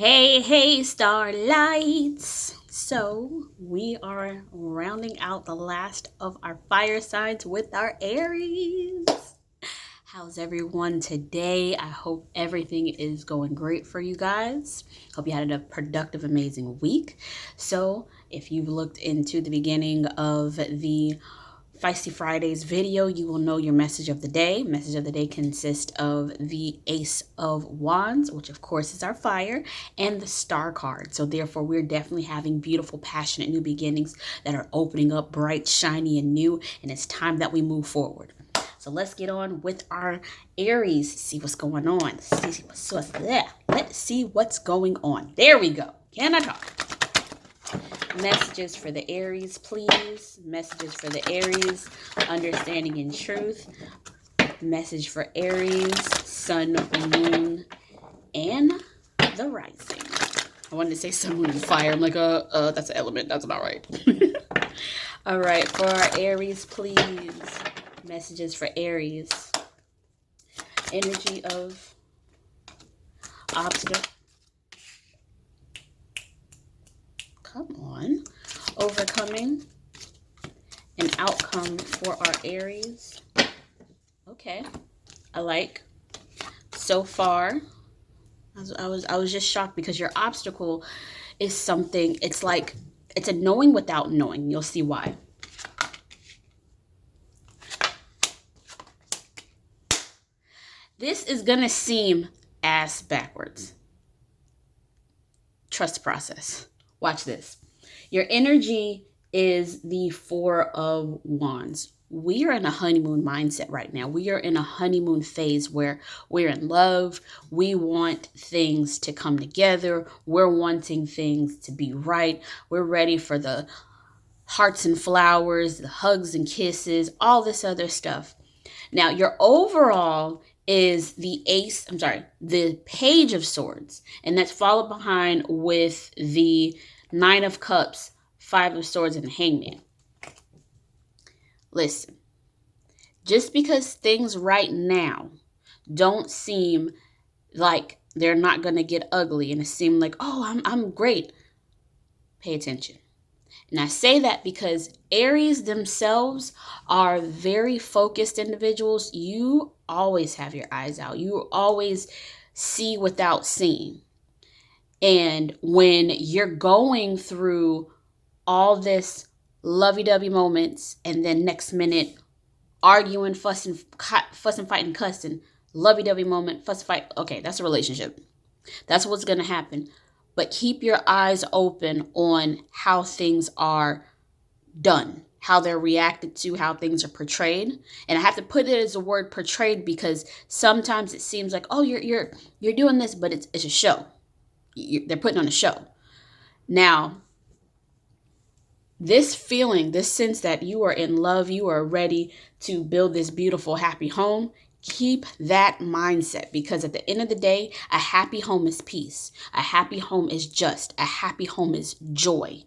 Hey, starlights. So, we are rounding out the last of our fire signs with our Aries. How's everyone today? I hope everything is going great for you guys. Hope you had a productive, amazing week. So, if you've looked into the beginning of the Feisty Fridays video, you will know your message of the day. Message of the day consists of the Ace of Wands, which of course is our fire, and the Star card. So therefore, we're definitely having beautiful, passionate new beginnings that are opening up bright, shiny, and new, and it's time that we move forward. So let's get on with our Aries. See what's going on. Let's see what's going on. There we go. Can I talk? Messages for the Aries, please. Messages for the Aries. Understanding and truth. Message for Aries, Sun, Moon, and the Rising. I wanted to say Sun, Moon, and Fire. I'm like, that's an element. That's not right. All right, for our Aries, please. Messages for Aries. Energy of obstacle. Come on. Overcoming an outcome for our Aries. Okay. I like. So far, I was just shocked because your obstacle is something, it's like, it's a knowing without knowing. You'll see why. This is going to seem ass backwards. Trust the process. Watch this. Your energy is the Four of Wands. We are in a honeymoon mindset right now. We are in a honeymoon phase where we're in love. We want things to come together. We're wanting things to be right. We're ready for the hearts and flowers, the hugs and kisses, all this other stuff. Now, your overall is the Page of Swords, and that's followed behind with the Nine of Cups, Five of Swords, and the Hangman. Listen, just because things right now don't seem like they're not going to get ugly and it seems like, oh, I'm great, pay attention. And I say that because Aries themselves are very focused individuals. You always have your eyes out. You always see without seeing. And when you're going through all this lovey-dovey moments and then next minute arguing, fussing, fighting, cussing, lovey-dovey moment, fuss, fight. Okay, that's a relationship. That's what's going to happen. But keep your eyes open on how things are done, how they're reacted to, how things are portrayed. And I have to put it as a word portrayed because sometimes it seems like, oh, you're doing this, but it's a show. They're putting on a show. Now, this feeling, this sense that you are in love, you are ready to build this beautiful, happy home, keep that mindset because at the end of the day, a happy home is peace. A happy home is just. A happy home is joy.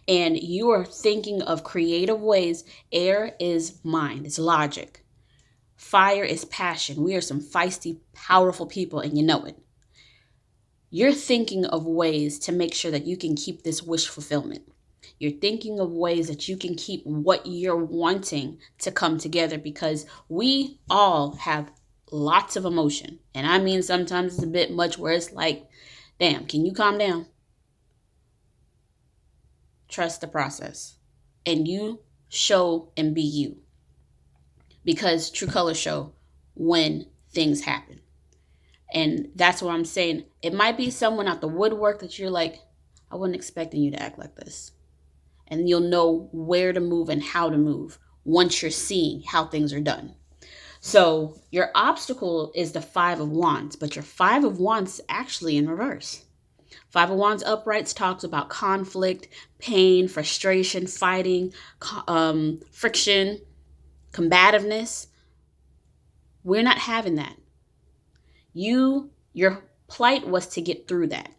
And you are thinking of creative ways. Air is mind, it's logic. Fire is passion. We are some feisty, powerful people, and you know it. You're thinking of ways to make sure that you can keep this wish fulfillment. You're thinking of ways that you can keep what you're wanting to come together because we all have lots of emotion. And I mean, sometimes it's a bit much where it's like, damn, can you calm down? Trust the process. And you show and be you. Because true colors show when things happen. And that's what I'm saying. It might be someone out the woodwork that you're like, I wasn't expecting you to act like this. And you'll know where to move and how to move once you're seeing how things are done. So your obstacle is the Five of Wands, but your Five of Wands is actually in reverse. Five of Wands uprights talks about conflict, pain, frustration, fighting, friction, combativeness. We're not having that. Your plight was to get through that.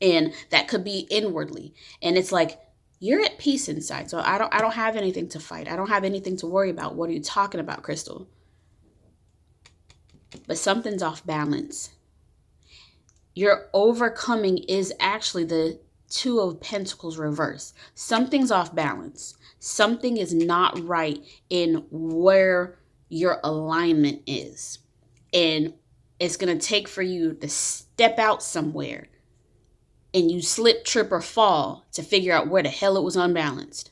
And that could be inwardly. And it's like, you're at peace inside. So I don't have anything to fight. I don't have anything to worry about. What are you talking about, Crystal? But something's off balance. your overcoming is actually the Two of Pentacles reverse. Something's off balance. Something is not right in where your alignment is. And it's going to take for you to step out somewhere and you slip, trip, or fall to figure out where the hell it was unbalanced.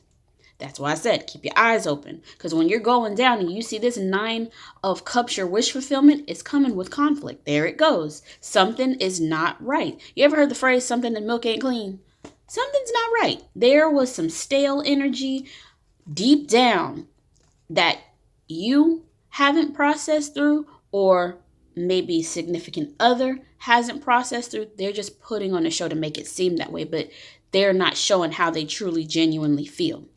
That's why I said keep your eyes open. Because when you're going down and you see this 9 of Cups, your wish fulfillment is coming with conflict. There it goes. Something is not right. You ever heard the phrase, something in milk ain't clean? Something's not right. There was some stale energy deep down that you haven't processed through, or maybe significant other hasn't processed through. They're just putting on a show to make it seem that way, but they're not showing how they truly, genuinely feel.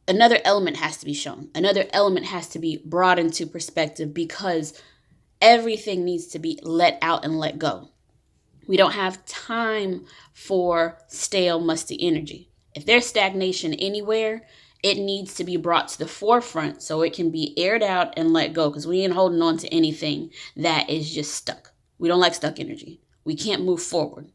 Another element has to be shown. Another element has to be brought into perspective, because everything needs to be let out and let go. We don't have time for stale, musty energy. If there's stagnation anywhere, it needs to be brought to the forefront so it can be aired out and let go, because we ain't holding on to anything that is just stuck. We don't like stuck energy. We can't move forward.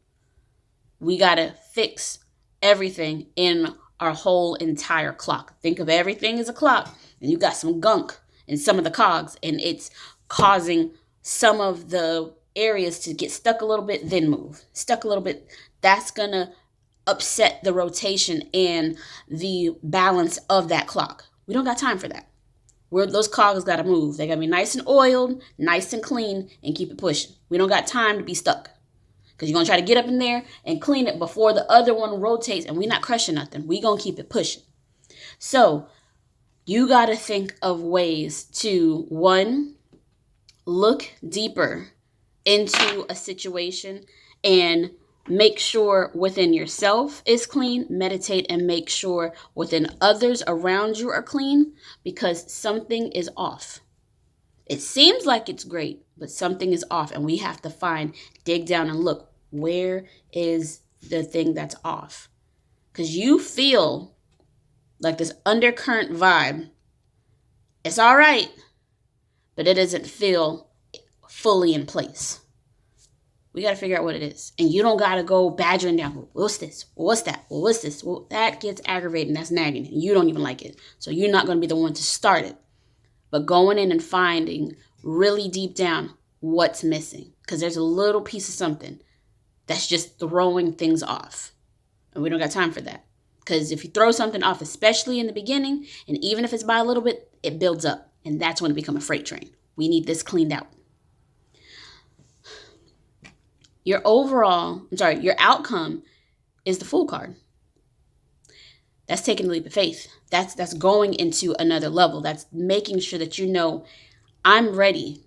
We got to fix everything in our whole entire clock. Think of everything as a clock, and you got some gunk in some of the cogs, and it's causing some of the areas to get stuck a little bit, then move. Stuck a little bit. That's going to upset the rotation and the balance of that clock. We don't got time for that. Those cogs got to move. They got to be nice and oiled, nice and clean, and keep it pushing. We don't got time to be stuck, because you're going to try to get up in there and clean it before the other one rotates, and we're not crushing nothing. We're going to keep it pushing. So you got to think of ways to, one, look deeper into a situation and make sure within yourself is clean. Meditate and make sure within others around you are clean, because something is off. It seems like it's great, but something is off, and we have to dig down and look, where is the thing that's off? Because you feel like this undercurrent vibe. It's all right, but it doesn't feel fully in place. We got to figure out what it is. And you don't got to go badgering down. Well, what's this? Well, what's that? Well, what's this? Well, that gets aggravating. That's nagging. And you don't even like it. So you're not going to be the one to start it. But going in and finding really deep down what's missing. Because there's a little piece of something that's just throwing things off. And we don't got time for that. Because if you throw something off, especially in the beginning, and even if it's by a little bit, it builds up. And that's when it becomes a freight train. We need this cleaned out. Your outcome is the Fool card. That's taking a leap of faith. That's going into another level. That's making sure that you know, I'm ready.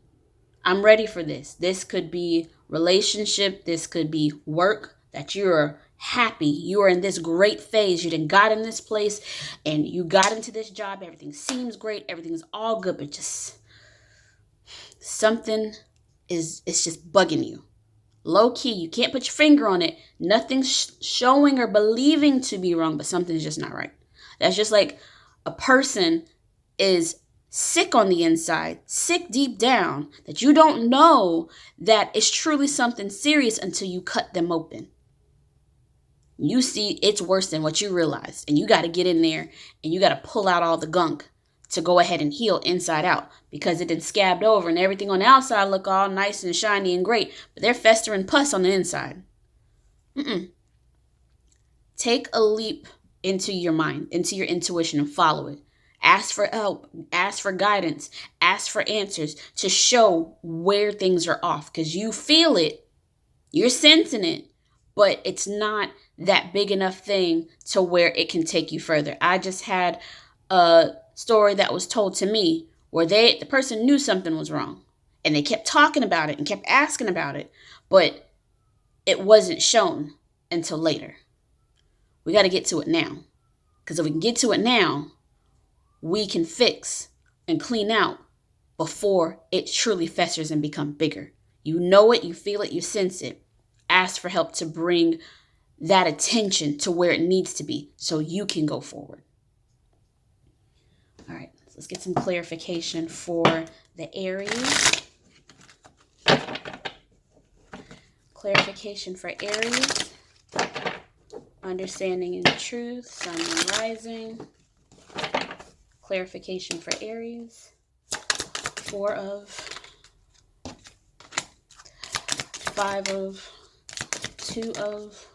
I'm ready for this. This could be relationship. This could be work, that you're happy. You are in this great phase. You done got in this place and you got into this job. Everything seems great. Everything's all good, but just something it's just bugging you. Low key, you can't put your finger on it. Nothing's showing or believing to be wrong, but something's just not right. That's just like a person is sick on the inside, sick deep down, that you don't know that it's truly something serious until you cut them open. You see it's worse than what you realize, and you got to get in there and you got to pull out all the gunk to go ahead and heal inside out, because it done scabbed over and everything on the outside look all nice and shiny and great, but they're festering pus on the inside. Take a leap into your mind, into your intuition, and follow it. Ask for help, ask for guidance, ask for answers to show where things are off, because you feel it, you're sensing it, but it's not that big enough thing to where it can take you further. I just had a story that was told to me where the person knew something was wrong, and they kept talking about it and kept asking about it, but it wasn't shown until later. We got to get to it now, because if we can get to it now, we can fix and clean out before it truly festers and become bigger. You know it, you feel it, you sense it. Ask for help to bring that attention to where it needs to be so you can go forward. All right, let's get some clarification for the Aries. Clarification for Aries. Understanding and truth. Sun and rising. Clarification for Aries. 4 of, 5 of, 2 of,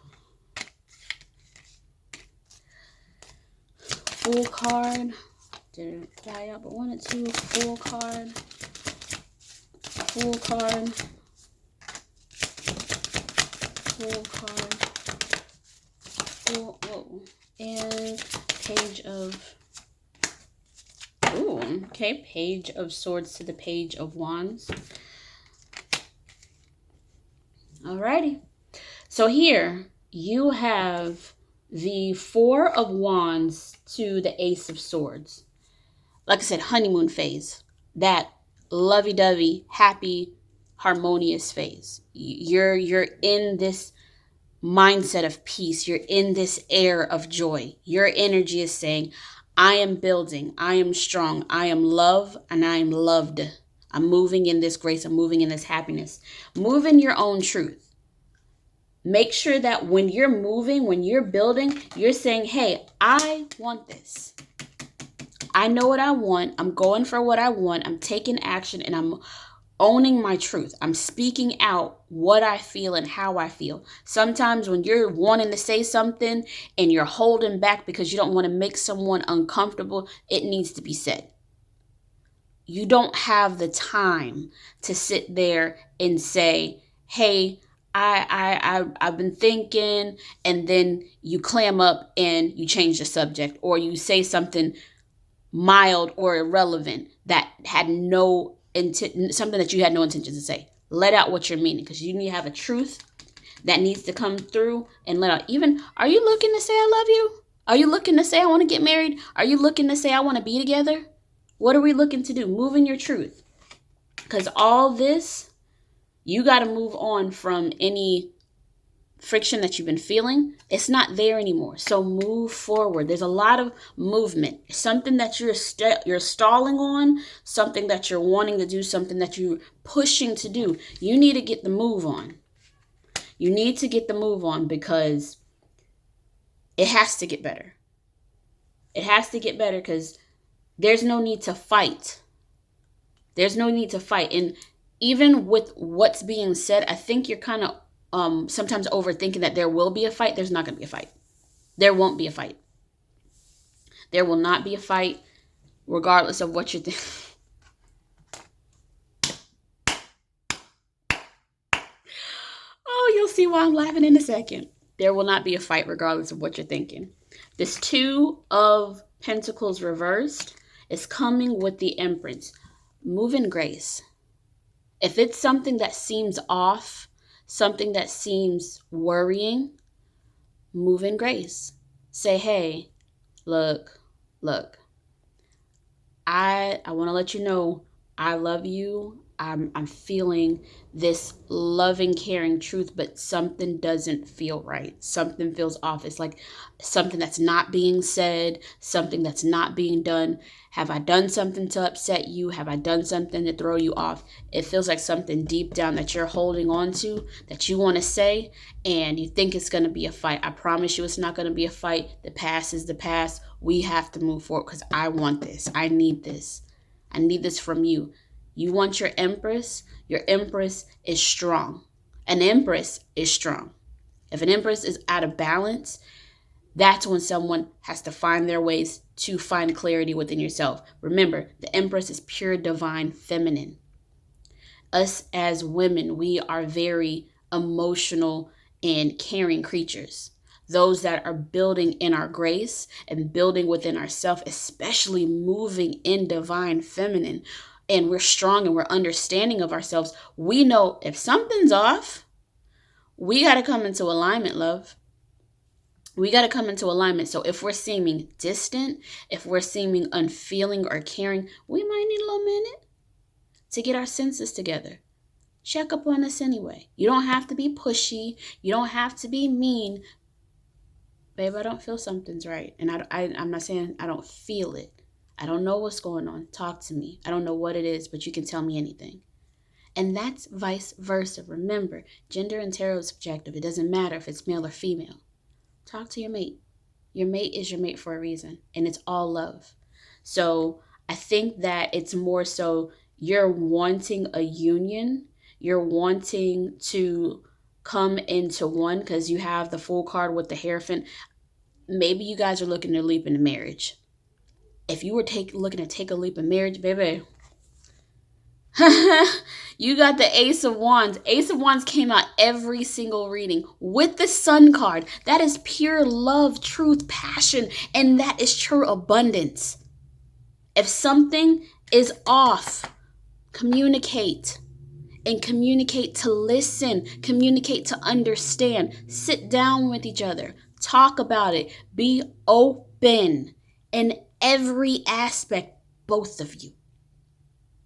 Fool card. Didn't fly out, but 1 and 2. Fool card. Fool card. Fool card. Fool. Whoa. And Page of. Ooh. Okay. Page of Swords to the Page of Wands. Alrighty. So here you have the 4 of Wands to the Ace of Swords. Like I said, honeymoon phase. That lovey-dovey, happy, harmonious phase. You're in this mindset of peace. You're in this air of joy. Your energy is saying, I am building. I am strong. I am love and I am loved. I'm moving in this grace. I'm moving in this happiness. Move in your own truth. Make sure that when you're moving, when you're building, you're saying, hey, I want this. I know what I want. I'm going for what I want. I'm taking action and I'm owning my truth. I'm speaking out what I feel and how I feel. Sometimes when you're wanting to say something and you're holding back because you don't want to make someone uncomfortable, it needs to be said. You don't have the time to sit there and say, hey, I've been thinking, and then you clam up and you change the subject, or you say something mild or irrelevant that had no intent, something that you had no intention to say. Let out what you're meaning, because you need to have a truth that needs to come through and let out. Even, are you looking to say I love you? Are you looking to say I want to get married? Are you looking to say I want to be together? What are we looking to do? Move in your truth. Because all this, you got to move on from any friction that you've been feeling. It's not there anymore. So move forward. There's a lot of movement. Something that you're stalling on, something that you're wanting to do, something that you're pushing to do. You need to get the move on. You need to get the move on, because it has to get better. It has to get better, because there's no need to fight. There's no need to fight. And even with what's being said, I think you're kind of sometimes overthinking that there will be a fight. There's not going to be a fight. There won't be a fight. There will not be a fight, regardless of what you think. Oh, you'll see why I'm laughing in a second. There will not be a fight, regardless of what you're thinking. This 2 of Pentacles reversed is coming with the Empress. Move in grace. If it's something that seems off, something that seems worrying, move in grace. Say, hey, look, I want to let you know I love you. I'm feeling this loving, caring truth, but something doesn't feel right. Something feels off. It's like something that's not being said, something that's not being done. Have I done something to upset you? Have I done something to throw you off? It feels like something deep down that you're holding on to, that you want to say, and you think it's going to be a fight. I promise you it's not going to be a fight. The past is the past. We have to move forward, because I want this. I need this. I need this from you. You want your Empress? Your Empress is strong. An Empress is strong. If an Empress is out of balance, that's when someone has to find their ways to find clarity within yourself. Remember, the Empress is pure divine feminine. Us as women, we are very emotional and caring creatures. Those that are building in our grace and building within ourselves, especially moving in divine feminine, and we're strong and we're understanding of ourselves, we know if something's off, we got to come into alignment, love. We got to come into alignment. So if we're seeming distant, if we're seeming unfeeling or caring, we might need a little minute to get our senses together. Check up on us anyway. You don't have to be pushy. You don't have to be mean. Babe, I don't feel something's right. And I'm not saying I don't feel it. I don't know what's going on. Talk to me. I don't know what it is, but you can tell me anything. And that's vice versa. Remember, gender and tarot is subjective. It doesn't matter if it's male or female. Talk to your mate. Your mate is your mate for a reason, and it's all love. So I think that it's more so you're wanting a union. You're wanting to come into one because you have the Fool card with the Hierophant. Maybe you guys are looking to leap into marriage. If you were looking to take a leap in marriage, baby, you got the Ace of Wands. Ace of Wands came out every single reading with the Sun card. That is pure love, truth, passion, and that is true abundance. If something is off, communicate. And communicate to listen, communicate to understand. Sit down with each other, talk about it, be open in every aspect, both of you.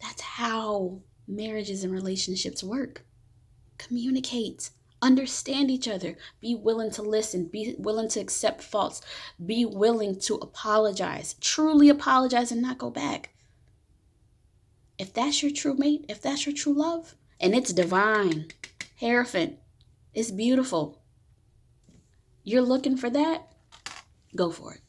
That's how marriages and relationships work. Communicate, understand each other, be willing to listen, be willing to accept faults, be willing to apologize, truly apologize and not go back. If that's your true mate, if that's your true love, and it's divine, Hierophant, it's beautiful. You're looking for that? Go for it.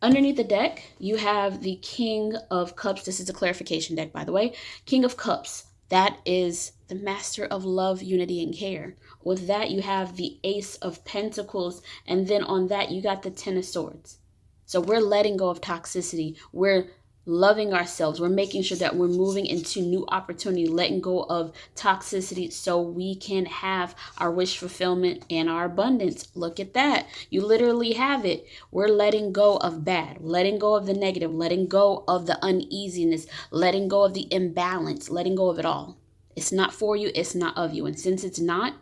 Underneath the deck, you have the King of Cups. This is a clarification deck, by the way. King of Cups. That is the master of love, unity, and care. With that, you have the Ace of Pentacles. And then on that, you got the Ten of Swords. So we're letting go of toxicity. We're loving ourselves. We're making sure that we're moving into new opportunity, letting go of toxicity so we can have our wish fulfillment and our abundance. Look at that. You literally have it. We're letting go of bad, letting go of the negative, letting go of the uneasiness, letting go of the imbalance, letting go of it all. It's not for you. It's not of you. And since it's not,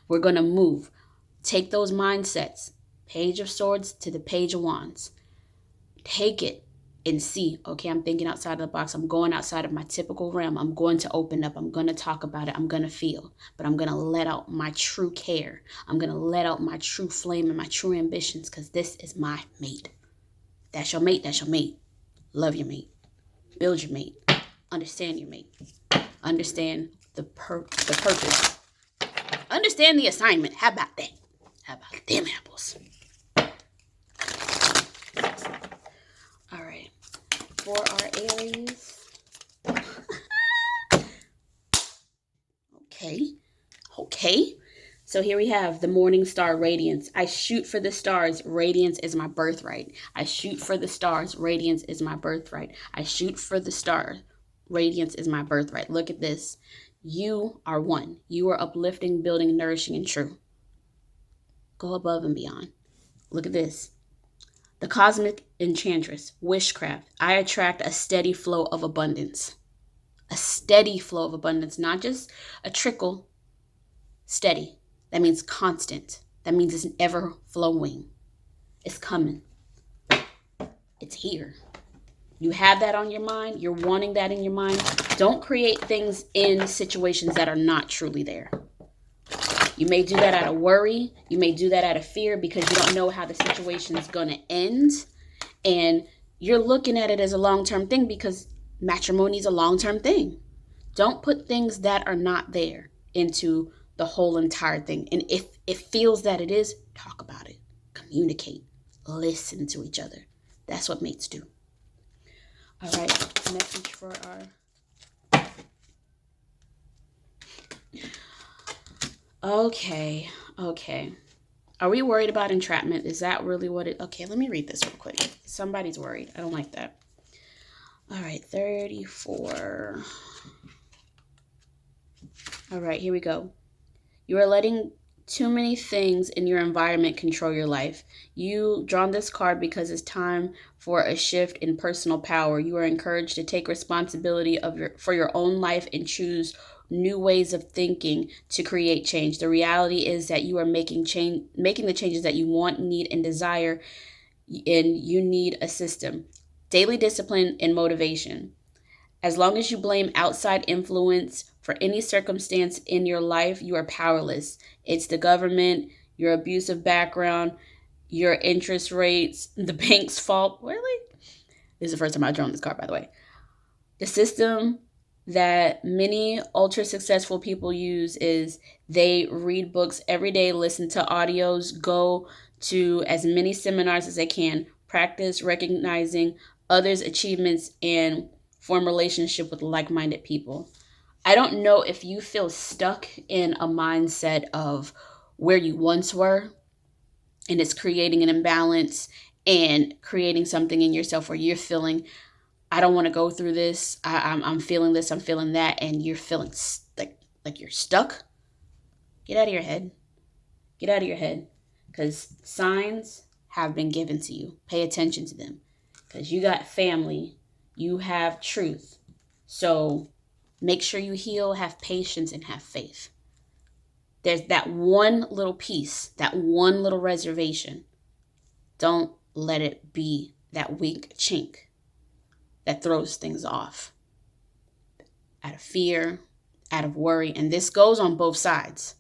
we're going to move. Take those mindsets. Page of Swords to the Page of Wands. Take it. And see, okay, I'm thinking outside of the box. I'm going outside of my typical realm. I'm going to open up. I'm going to talk about it. I'm going to feel. But I'm going to let out my true care. I'm going to let out my true flame and my true ambitions because this is my mate. That's your mate. That's your mate. Love your mate. Build your mate. Understand your mate. Understand the purpose. Understand the assignment. How about that? How about them apples? All right. For our Aries. Okay. So here we have the Morning Star Radiance. I shoot for the stars. Radiance is my birthright. I shoot for the stars. Radiance is my birthright. I shoot for the stars. Radiance is my birthright. Look at this. You are one. You are uplifting, building, nourishing, and true. Go above and beyond. Look at this. The Cosmic Enchantress, Witchcraft. I attract a steady flow of abundance. A steady flow of abundance, not just a trickle. Steady. That means constant. That means it's ever flowing. It's coming. It's here. You have that on your mind. You're wanting that in your mind. Don't create things in situations that are not truly there. You may do that out of worry. You may do that out of fear because you don't know how the situation is going to end. And you're looking at it as a long-term thing because matrimony is a long-term thing. Don't put things that are not there into the whole entire thing. And if it feels that it is, talk about it. Communicate. Listen to each other. That's what mates do. All right. Message for our... Okay. Are we worried about entrapment? Is that really what it... Okay, let me read this real quick. Somebody's worried. I don't like that. All right, 34. All right, here we go. You are letting too many things in your environment control your life. You drawn this card because it's time for a shift in personal power. You are encouraged to take responsibility for your own life and choose new ways of thinking to create change. The reality is that you are making the changes that you want, need, and desire, and you need a system. Daily discipline and motivation. As long as you blame outside influence for any circumstance in your life, you are powerless. It's the government, your abusive background, your interest rates, the bank's fault. Really? This is the first time I've drawn this card, by the way. The system that many ultra successful people use is they read books every day, listen to audios, go to as many seminars as they can, practice recognizing others' achievements, and form relationship with like-minded people. I don't know if you feel stuck in a mindset of where you once were, and it's creating an imbalance and creating something in yourself where you're feeling, I don't want to go through this. I'm feeling this. I'm feeling that, and you're feeling like you're stuck. Get out of your head. Get out of your head, because signs have been given to you. Pay attention to them, because you got family. You have truth. So make sure you heal, have patience, and have faith. There's that one little piece, that one little reservation. Don't let it be that weak chink that throws things off. Out of fear, out of worry. And this goes on both sides.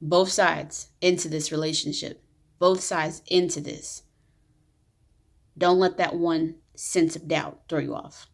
Both sides into this relationship. Both sides into this. Don't let that one sense of doubt throw you off.